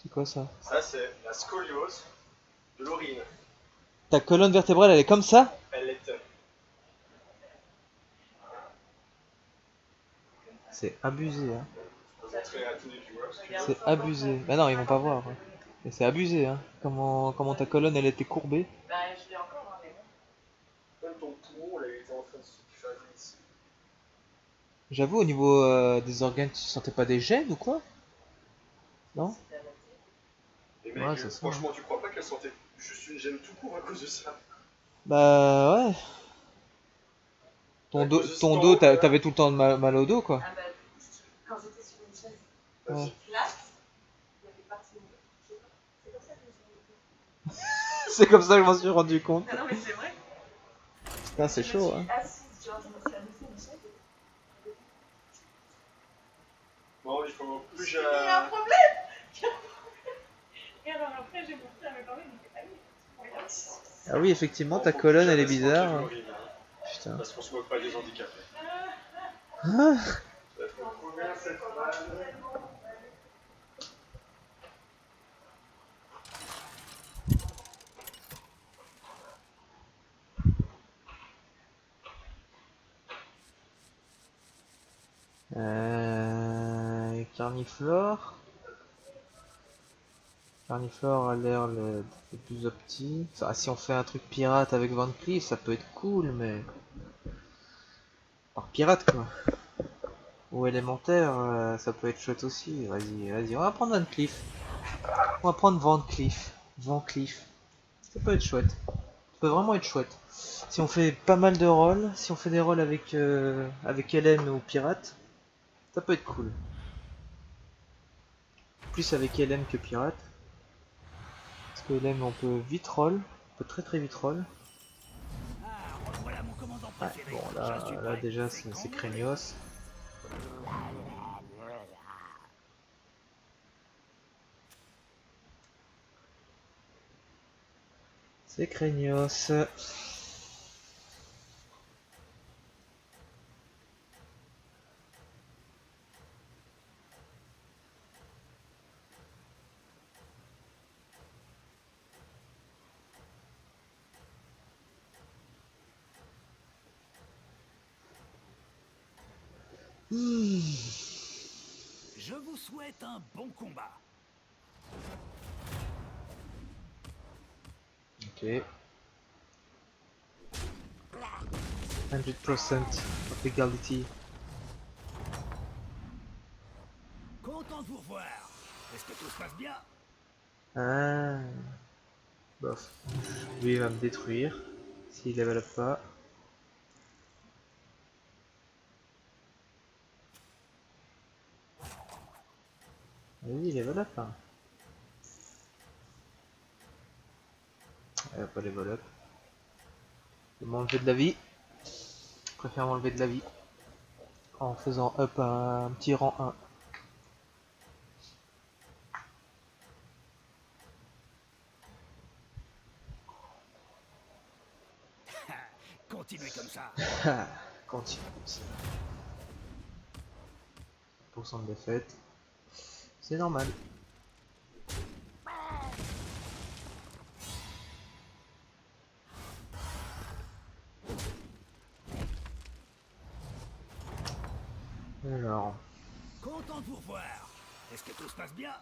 C'est quoi ça? Ça, c'est la scoliose de l'urine. Ta colonne vertébrale, elle est comme ça? Elle est. C'est abusé, hein. Je peux montrer à tous les viewers que C'est abusé. Bah non, ils vont pas voir, hein. Mais c'est abusé, hein. Comment ta colonne, elle était courbée. même ton poumon, là, il était en train de se faire ici. J'avoue, au niveau des organes, tu sentais pas des gènes ou quoi? Non? Et mec, Ouais, c'est ça, hein. franchement, tu crois pas qu'elle sentait juste une gêne tout court à cause de ça? Bah ouais. À cause de cet Ton dos, enrobe là. t'avais tout le temps mal au dos, quoi. Quand j'étais sur une chaise Ouais. plate, il y avait partie de je sais pas. C'est comme ça que je me suis rendu compte. C'est comme ça que je m'en suis rendu compte. Ah non, mais c'est vrai. Putain, c'est Je me chaud, suis hein. assise, genre, je me suis adossée à une chaise. Bon, il faut plus Il y a un jamais. problème. Et alors après, j'ai montré à mes parents, ils m'ont dit, ah oui, c'est Ah oui, effectivement, Bon, ta faut plus colonne, elle est jamais se moquer de bizarre. l'urine, hein, Putain. parce qu'on se moque pas des handicapés. Ah. Ça fait combien cette balle? Carniflore. Carniflore a l'air le plus opti. Enfin, si on fait un truc pirate avec Van Cleef, ça peut être cool, mais... Par pirate, quoi. Ou élémentaire, ça peut être chouette aussi. Vas-y, on va prendre Van Cleef. On va prendre Van Cleef. Van Cleef. Ça peut être chouette. Ça peut vraiment être chouette. Si on fait pas mal de rôles, si on fait des rôles avec Hélène ou pirate, ça peut être cool. Plus avec Hélène que pirate. Parce que Hélène, on peut vite roll. On peut très vite roll. Ouais, bon, là déjà, c'est craignos. C'est craignos. Je vous souhaite un bon combat. Ok. 100% of legality. Content de vous revoir. Est-ce que tout se passe bien? Ah. Bof. Lui il va me détruire. S'il level up pas. Vas-y, il level up hein. Il va pas level up. Il va m'enlever de la vie. Je préfère m'enlever de la vie. En faisant up un petit rang 1. Continuez comme ça. Continue comme ça. % de défaite. C'est normal. Alors. Content de vous revoir. Est-ce que tout se passe bien?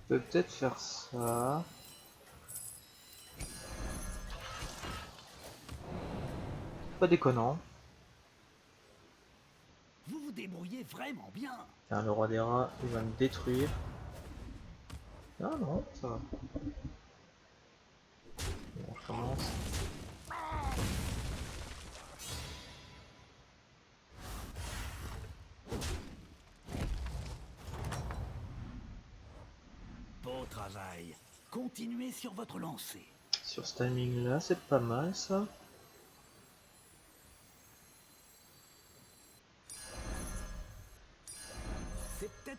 Je peux peut-être faire ça. Pas déconnant. Vous vous débrouillez vraiment bien. Tiens, le roi des rats, il va me détruire. Ah non, ça va. Bon, je commence. Beau travail. Continuez sur votre lancée. Sur ce timing là, c'est pas mal ça.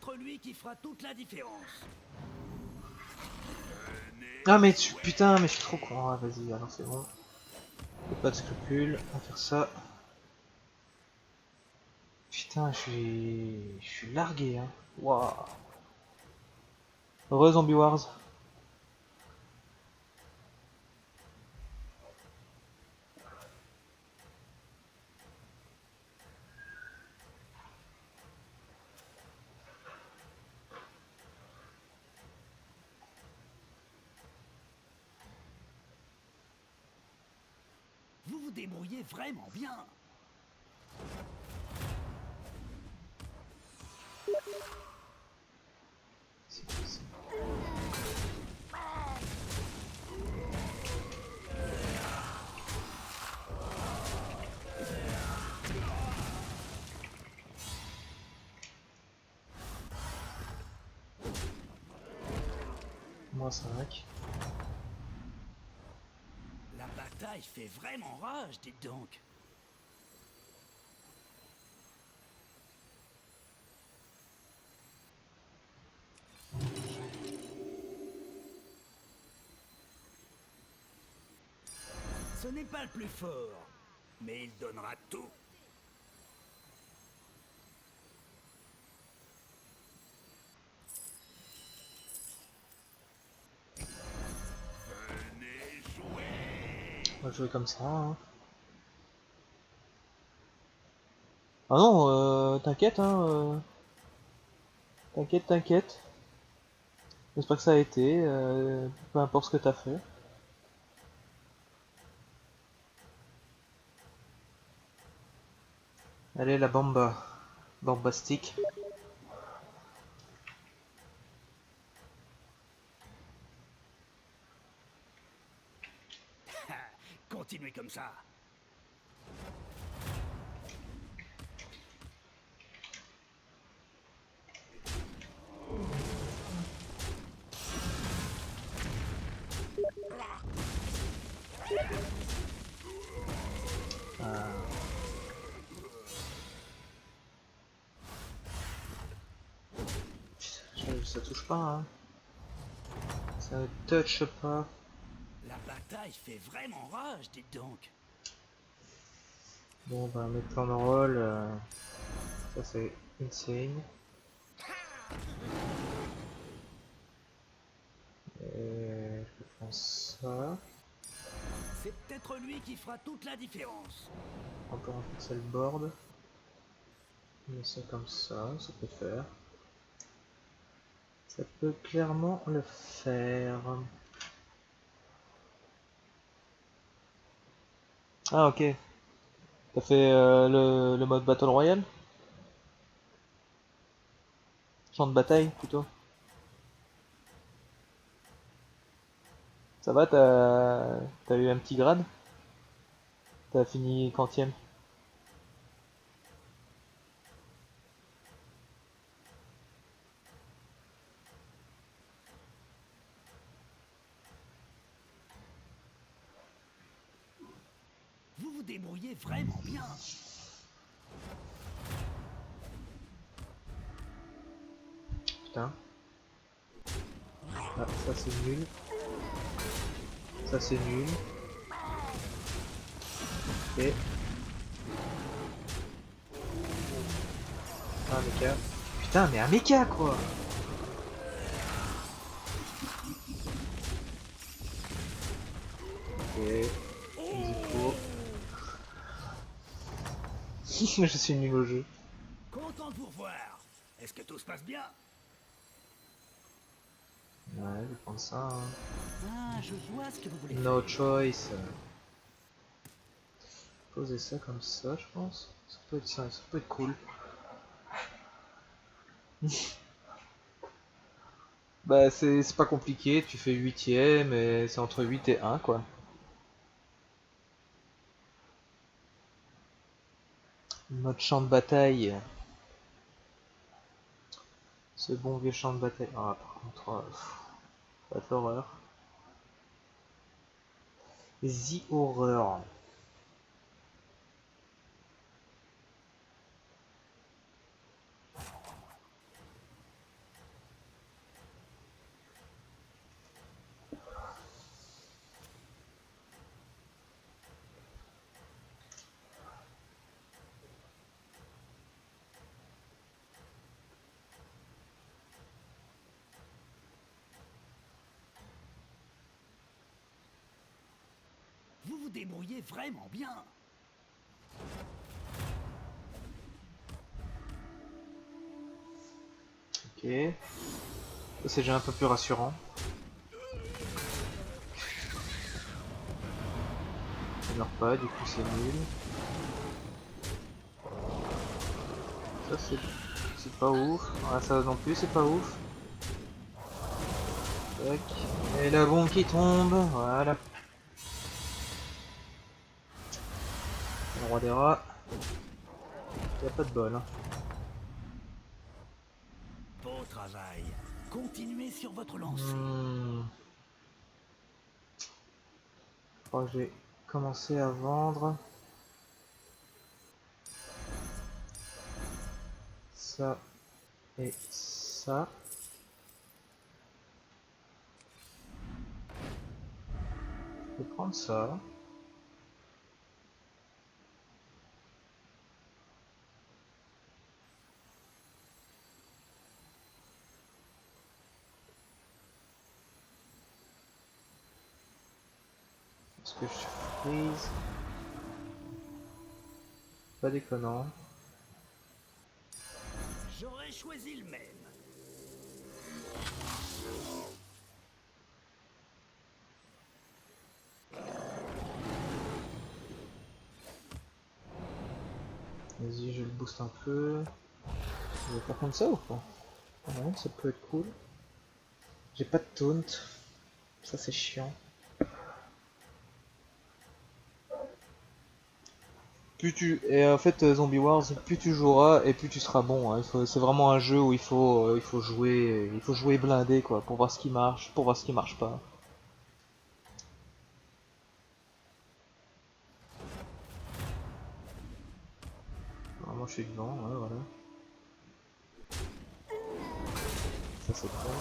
peut-être lui qui fera toute la différence. Ah mais putain, mais je suis trop con. Ah vas-y, alors c'est bon. Pas de scrupules, on va faire ça. Putain, je suis largué, hein. Waouh. Heureux Zombie Wars. Vous vous débrouillez vraiment bien. C'est possible. Moi 5. La bataille fait vraiment rage, dites donc. Ce n'est pas le plus fort, mais il donnera tout. Venez jouer. On va jouer comme ça, hein. Ah non, t'inquiète, hein. T'inquiète, t'inquiète. J'espère que ça a été, peu importe ce que t'as fait. Allez, la bamba. Bombastique. Continuez comme ça. Ça touche pas, hein. Ça ne touche pas. La bataille fait vraiment rage, dites donc. Bon, bah, mes plans de rôle, ça c'est insane. Et je prends ça. C'est peut-être lui qui fera toute la différence. On peut renforcer le board. On met ça comme ça peut faire. Ça peut clairement le faire. Ah ok. T'as fait le mode Battle Royale? Champ de bataille plutôt. Ça va, t'as eu un petit grade? T'as fini quantième? Vous vous débrouillez vraiment bien. Putain. Ah, ça c'est nul. Ça c'est nul. Ok. Ah, un mecha. Putain, mais un mecha quoi! Ok. Easy pro. Je suis nul au jeu. Content de vous revoir. Est-ce que tout se passe bien? Ouais, je vais prendre ça. Hein. Ah, je vois ce que vous voulez No faire. choice. Poser ça comme ça, je pense. Ça peut être cool. Bah, c'est pas compliqué. Tu fais 8ème et c'est entre 8 et 1 quoi. Mode champ de bataille. Ce bon vieux champ de bataille. Ah, par contre, pas de l'horreur. The Horror. débrouillez vraiment bien. Ok. Ça, c'est déjà un peu plus rassurant. Il meurt pas, du coup c'est nul. Ça c'est pas ouf. Ah, ça non plus c'est pas ouf. Tac. Et la bombe qui tombe, voilà. Le roi des rats. Y a pas de bol. Hein. Beau travail. Continuez sur votre lancée. Je crois que je vais commencer à vendre. Ça et ça. Je vais prendre ça. Est-ce que je freeze? Pas déconnant. J'aurais choisi le même. Vas-y, je le booste un peu. Je vais faire comme ça ou pas? Ouais, ça peut être cool. J'ai pas de taunt. Ça c'est chiant. Et en fait Zombie Wars, plus tu joueras et plus tu seras bon. Hein. C'est vraiment un jeu où il faut jouer blindé quoi, pour voir ce qui marche, pour voir ce qui marche pas. Alors, moi je suis devant, ouais, voilà. Ça c'est bon.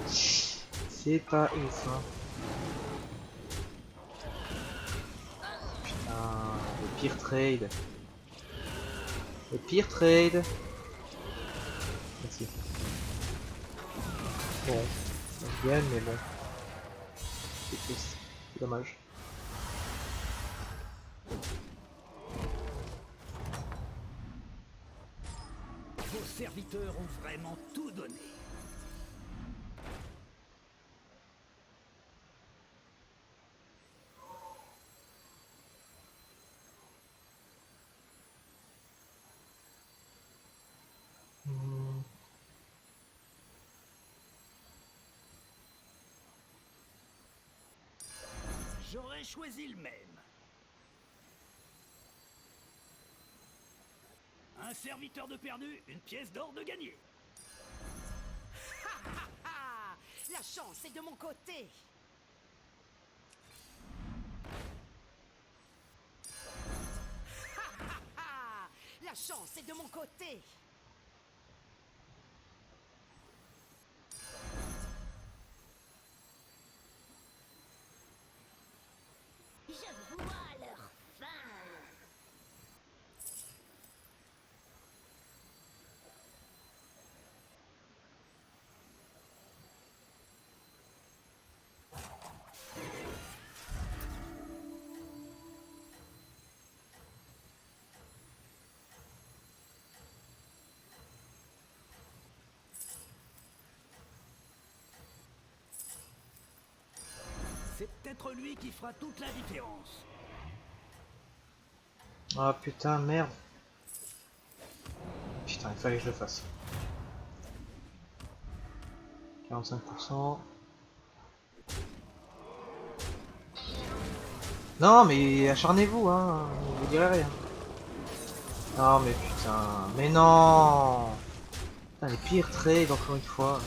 C'est pas ouf. Hein. Putain, le pire trade. Le pire trade. Merci. Bon, je gagne, mais bon. C'est triste. C'est dommage. Vos serviteurs ont vraiment tout donné. J'aurais choisi le même. Un serviteur de perdu, une pièce d'or de gagné. La chance est de mon côté. La chance est de mon côté. Je vois leur fin. C'est peut-être lui qui fera toute la différence. Ah putain, merde. Putain, il fallait que je le fasse. 45%. Non, mais acharnez-vous, hein. Je vous dirai rien. Non, mais putain. Mais non. Putain, les pires trades, encore une fois.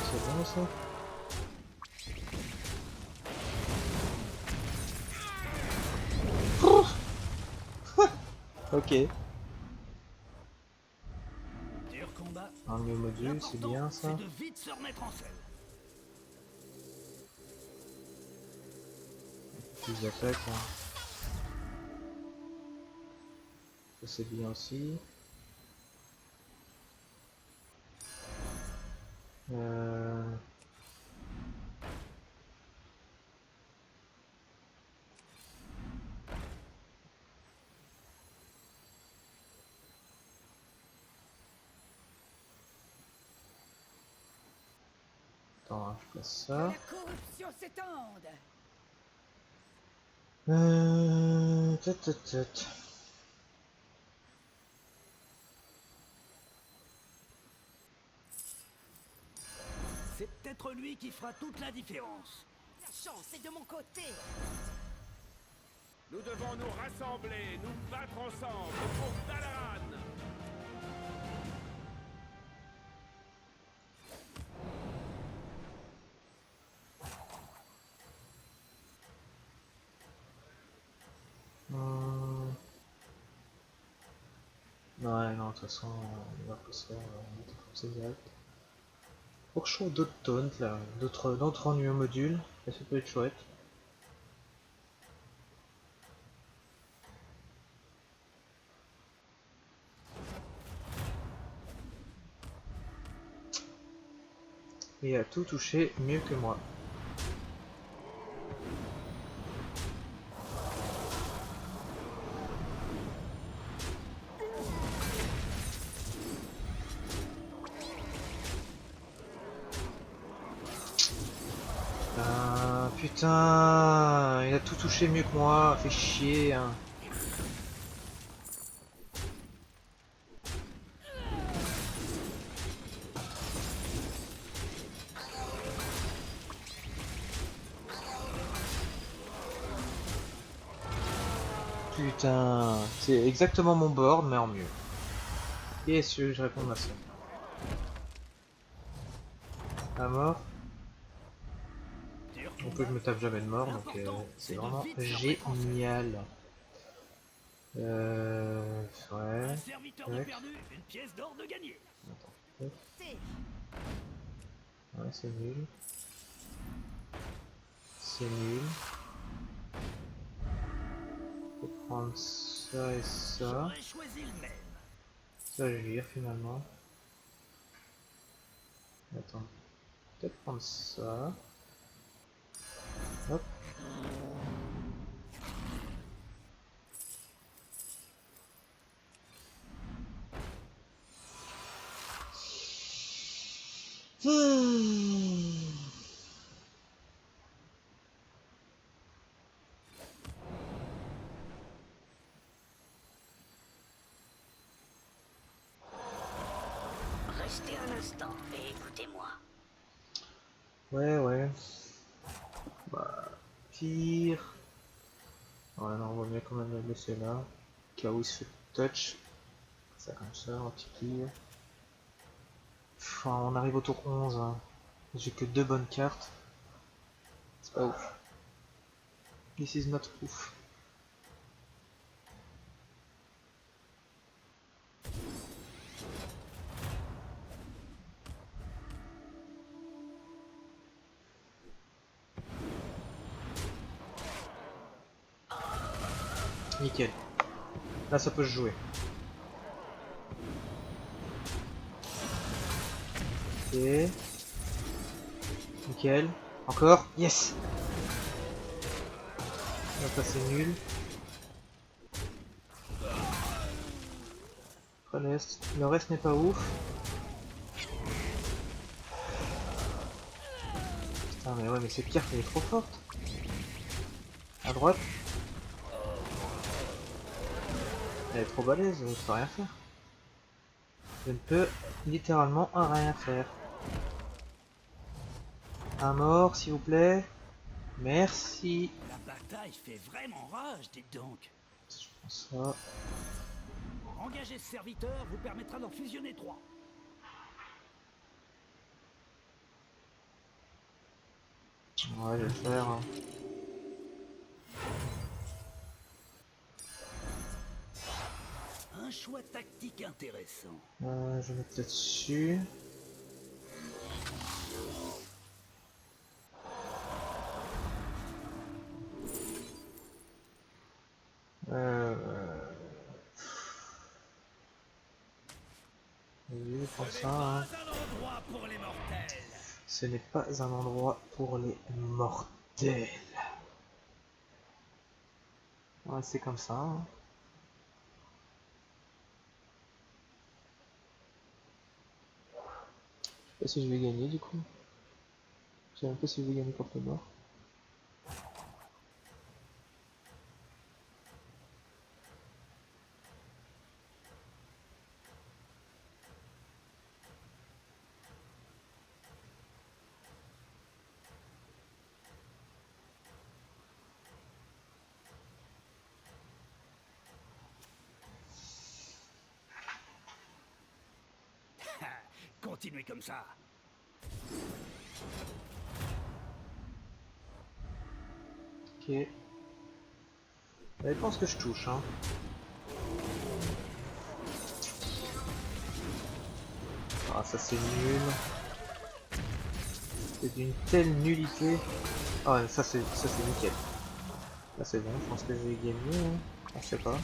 C'est bon, ça. Ok. Dur combat. Un mieux module, c'est bien L'important, ça. c'est de vite se remettre en selle. Plus d'attaque. Hein. Ça c'est bien aussi. Euh... Attends, hein, je place Que ça. la corruption s'étende. Tut. C'est peut-être lui qui fera toute la différence. La chance est de mon côté. Nous devons nous rassembler, nous battre ensemble pour Dalaran. Ouais, non, de toute façon, on va pas se faire comme ça direct. Faut que je trouve d'autres taunts là, d'autres ennuis au module, et ça peut être chouette. Et à tout toucher mieux que moi. Putain, il a tout touché mieux que moi, fait chier. Hein. Putain, c'est exactement mon board, mais en mieux. Et ce, je réponds à ça. À mort. Dur On peut que je me tape jamais de mort, donc c'est vraiment génial. Ouais. Un serviteur de Ouais. perdu, une pièce d'or de gagné. T'es. Ouais, c'est nul. C'est nul. Faut prendre ça et ça. J'aurais choisi le même. Ça, je vire finalement. Attends. Peut-être prendre ça. Hop. Restez un instant et écoutez-moi. Ouais. Bah, pire. Ouais, non, on va mieux quand même le laisser là. Cas où il se fait touch. Ça comme ça, un petit pire. Enfin, on arrive au tour 11. Hein. J'ai que 2 bonnes cartes. C'est pas ouf. This is not ouf. Nickel. Là, ça peut se jouer. Ok. Nickel. Encore. Yes. Là, ça c'est nul. Le reste n'est pas ouf. Putain, mais ouais, mais cette carte elle est trop forte. À droite. Elle est trop balèze, je ne peux rien faire. Je ne peux littéralement rien faire. Un mort, s'il vous plaît. Merci. La bataille fait vraiment rage, dites donc. Je prends ça. Engager ce serviteur vous permettra d'en fusionner 3. Ouais, je vais le faire. Hein. Un choix tactique intéressant. Je vais mettre là-dessus. Euh... Oui, Ce comme n'est ça, pas hein. un endroit pour les mortels. Ce n'est pas un endroit pour les mortels. Ouais, c'est comme ça, hein. Je sais pas si je vais gagner du coup. Je sais même pas si je vais gagner contre le mort. Continuez comme ça. Ok. Je pense que je touche, hein. Ah, ça c'est nul. C'est d'une telle nullité. Ah ouais, ça c'est nickel. Là c'est bon, je pense que je vais gagner, hein. On sait pas.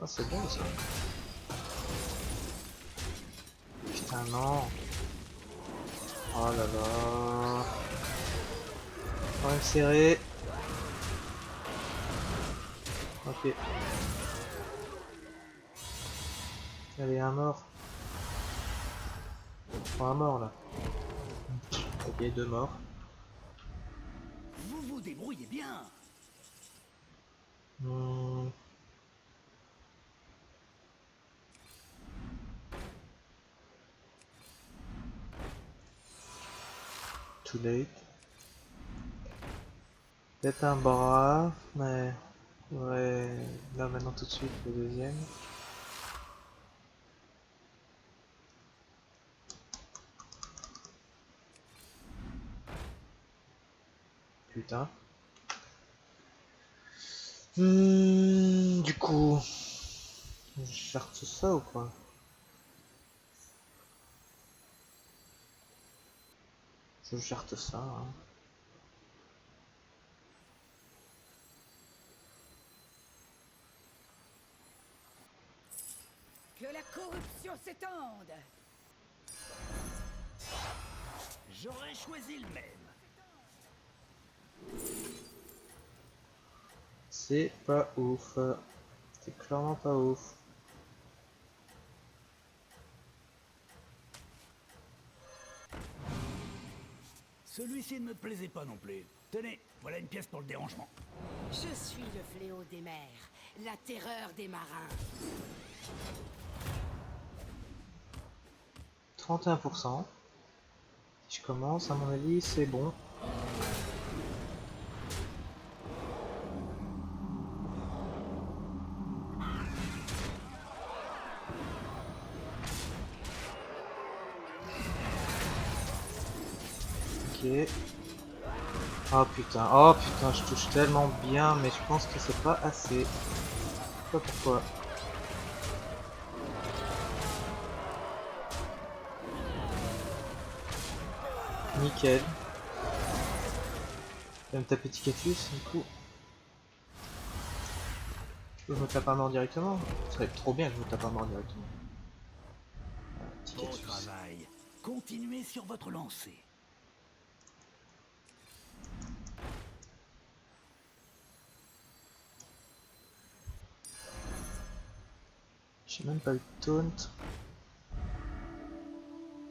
Ah c'est bon ça. Putain non. Oh là là. Quand même serré. Ok. Allez, un mort. Oh, un mort là. Ok, deux morts. Vous vous débrouillez bien. Hmm. Too late. Peut-être un bras, mais ouais, là maintenant tout de suite le deuxième. Putain. Du coup, je charte ça ou quoi? Je charte ça, hein. Que la corruption s'étende. J'aurais choisi le même. C'est pas ouf. C'est clairement pas ouf. Celui-ci ne me plaisait pas non plus. Tenez, voilà une pièce pour le dérangement. Je suis le fléau des mers, la terreur des marins. 31%. Si je commence, à mon avis, c'est bon. Ok. Oh putain, je touche tellement bien, mais je pense que c'est pas assez. Je sais pas pourquoi. Nickel. Je vais me taper Ticatus, du coup. Je me tape un mort directement. Ce serait trop bien que je me tape un mort directement. Bon Ticatus. travail. Continuez sur votre lancée. J'ai même pas eu de taunt.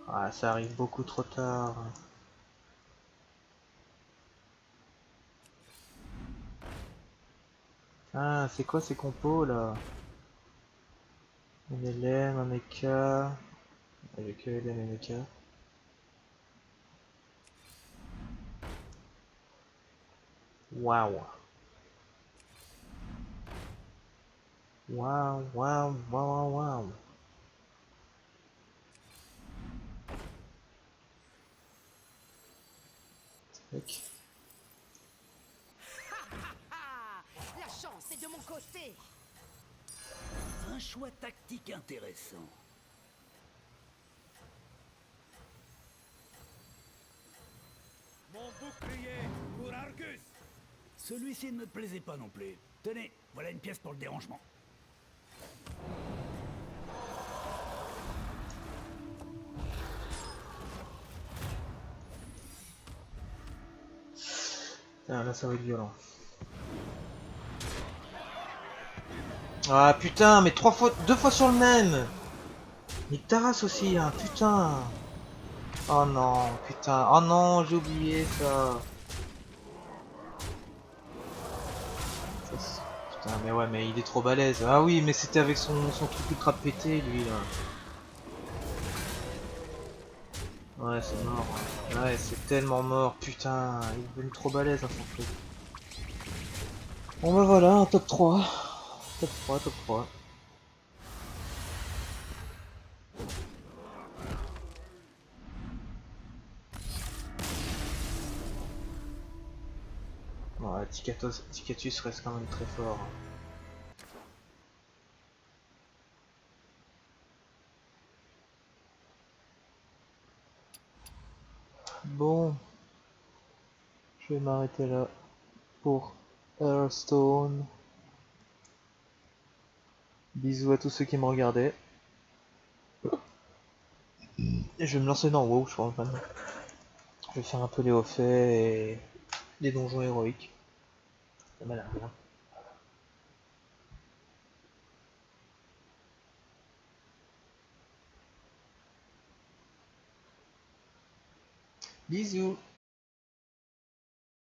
Ah, ça arrive beaucoup trop tard. Ah, c'est quoi ces compos là? Un LM, un mecha. Avec LM et mecha. Waouh. Waouh, waouh, waouh, waouh. Tac. Ah, la chance est de mon côté. Un choix tactique intéressant. Celui-ci ne me plaisait pas non plus. Tenez, voilà une pièce pour le dérangement. Ah, là ça va être violent. Ah putain, mais deux fois sur le même. Nick Taras aussi, hein, putain. Oh non, putain, oh non, j'ai oublié ça. Putain, mais ouais, mais il est trop balèze. Ah oui, mais c'était avec son truc ultra pété, lui, là. Ouais, c'est mort. Ouais, c'est tellement mort, putain. Il est devenu trop balèze, hein, son truc. Bon bah voilà, un top 3. Top 3, top 3. Ouais, Ticatus reste quand même très fort. Bon, je vais m'arrêter là pour Hearthstone. Bisous à tous ceux qui me regardaient. Et je vais me lancer dans WoW, je crois, maintenant. Je vais faire un peu les hauts faits et les donjons héroïques. Ça m'a l'air bien. Bisous.